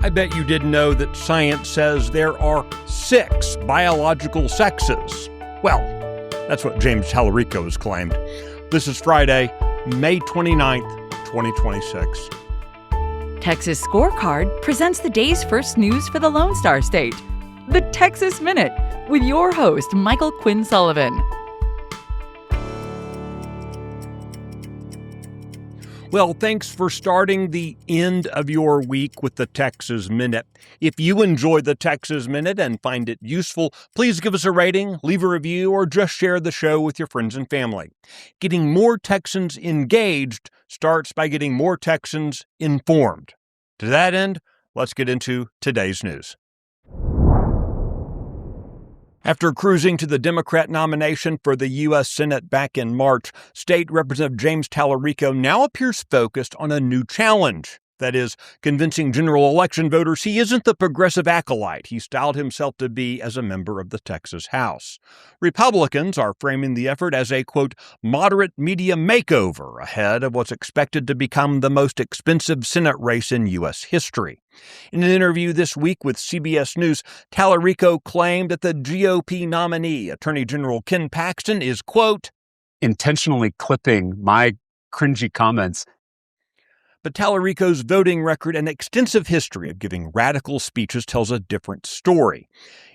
I bet you didn't know that science says there are 6 biological sexes. Well, that's what James Talarico has claimed. This is Friday, May 29th, 2026. Texas Scorecard presents the day's first news for the Lone Star State. The Texas Minute, with your host, Michael Quinn Sullivan. Well, thanks for starting the end of your week with the Texas Minute. If you enjoy the Texas Minute and find it useful, please give us a rating, leave a review, or just share the show with your friends and family. Getting more Texans engaged starts by getting more Texans informed. To that end, let's get into today's news. After cruising to the Democrat nomination for the U.S. Senate back in March, State Representative James Talarico now appears focused on a new challenge. That is, convincing general election voters he isn't the progressive acolyte he styled himself to be as a member of the Texas House. Republicans are framing the effort as a, quote, moderate media makeover ahead of what's expected to become the most expensive Senate race in U.S. history. In an interview this week with CBS News, Talarico claimed that the GOP nominee, Attorney General Ken Paxton, is, quote, intentionally clipping my cringy comments. But Talarico's voting record and extensive history of giving radical speeches tells a different story.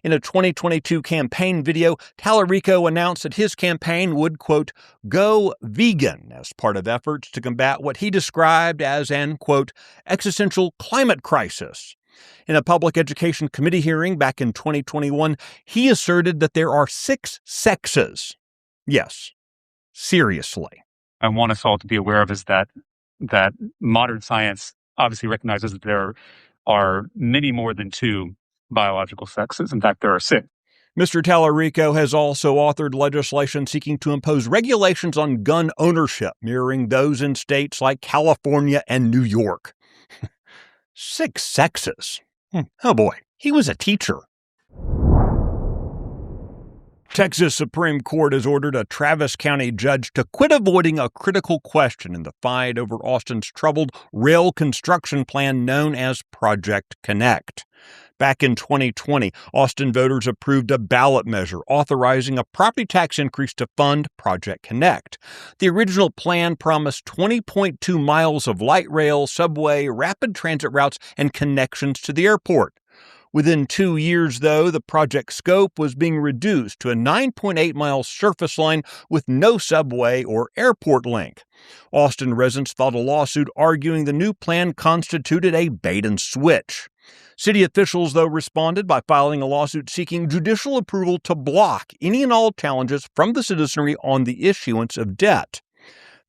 In a 2022 campaign video, Talarico announced that his campaign would, quote, go vegan as part of efforts to combat what he described as an, quote, existential climate crisis. In a public education committee hearing back in 2021, he asserted that there are 6 sexes. Yes, seriously. I want us all to be aware of is that modern science obviously recognizes that there are many more than 2 biological sexes. In fact, there are 6. Mr. Talarico has also authored legislation seeking to impose regulations on gun ownership, mirroring those in states like California and New York. 6 sexes. Oh boy, he was a teacher. Texas Supreme Court has ordered a Travis County judge to quit avoiding a critical question in the fight over Austin's troubled rail construction plan known as Project Connect. Back in 2020, Austin voters approved a ballot measure authorizing a property tax increase to fund Project Connect. The original plan promised 20.2 miles of light rail, subway, rapid transit routes, and connections to the airport. Within 2 years, though, the project scope was being reduced to a 9.8-mile surface line with no subway or airport link. Austin residents filed a lawsuit arguing the new plan constituted a bait-and-switch. City officials, though, responded by filing a lawsuit seeking judicial approval to block any and all challenges from the citizenry on the issuance of debt.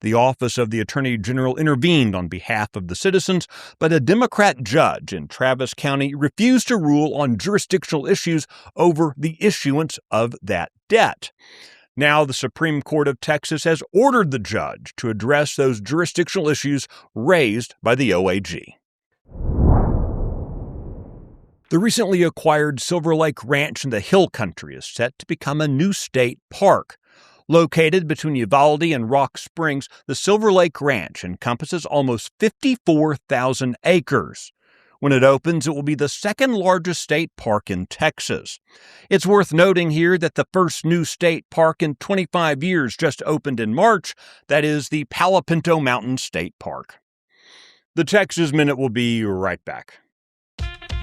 The Office of the Attorney General intervened on behalf of the citizens, but a Democrat judge in Travis County refused to rule on jurisdictional issues over the issuance of that debt. Now, the Supreme Court of Texas has ordered the judge to address those jurisdictional issues raised by the OAG. The recently acquired Silver Lake Ranch in the Hill Country is set to become a new state park. Located between Uvalde and Rock Springs, the Silver Lake Ranch encompasses almost 54,000 acres. When it opens, it will be the second largest state park in Texas. It's worth noting here that the first new state park in 25 years just opened in March. That is the Palo Pinto Mountain State Park. The Texas Minute will be right back.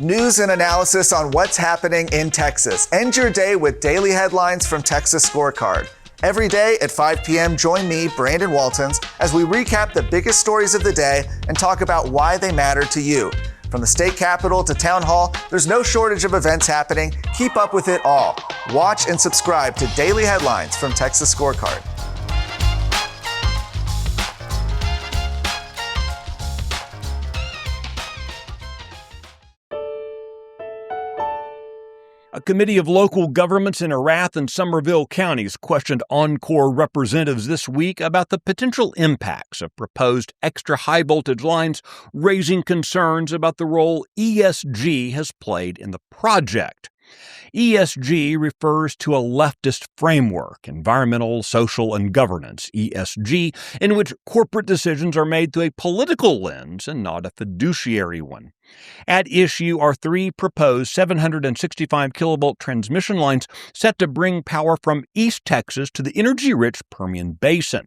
News and analysis on what's happening in Texas. End your day with daily headlines from Texas Scorecard. Every day at 5 p.m., join me, Brandon Waltons, as we recap the biggest stories of the day and talk about why they matter to you. From the state capitol to town hall, there's no shortage of events happening. Keep up with it all. Watch and subscribe to Daily Headlines from Texas Scorecard. A committee of local governments in Arath and Somerville counties questioned Encore representatives this week about the potential impacts of proposed extra high voltage lines, raising concerns about the role ESG has played in the project. ESG refers to a leftist framework, environmental, social, and governance, ESG, in which corporate decisions are made through a political lens and not a fiduciary one. At issue are 3 proposed 765 kilovolt transmission lines set to bring power from East Texas to the energy-rich Permian Basin.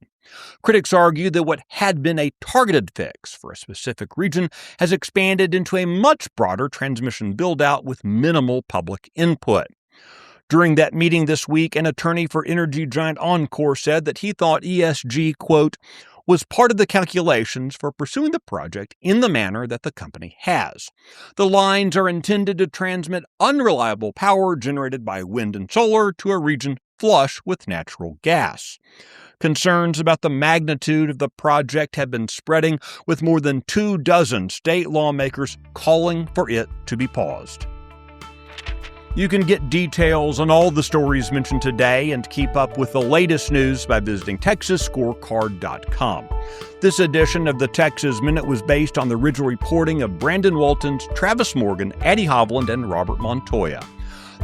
Critics argue that what had been a targeted fix for a specific region has expanded into a much broader transmission build-out with minimal public input. During that meeting this week, an attorney for energy giant Oncor said that he thought ESG, quote, was part of the calculations for pursuing the project in the manner that the company has. The lines are intended to transmit unreliable power generated by wind and solar to a region flush with natural gas. Concerns about the magnitude of the project have been spreading, with more than 24 state lawmakers calling for it to be paused. You can get details on all the stories mentioned today and keep up with the latest news by visiting TexasScorecard.com. This edition of the Texas Minute was based on the original reporting of Brandon Waltons, Travis Morgan, Addie Hovland, and Robert Montoya.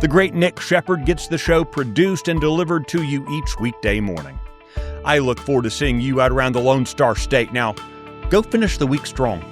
The great Nick Shepard gets the show produced and delivered to you each weekday morning. I look forward to seeing you out around the Lone Star State. Now, go finish the week strong.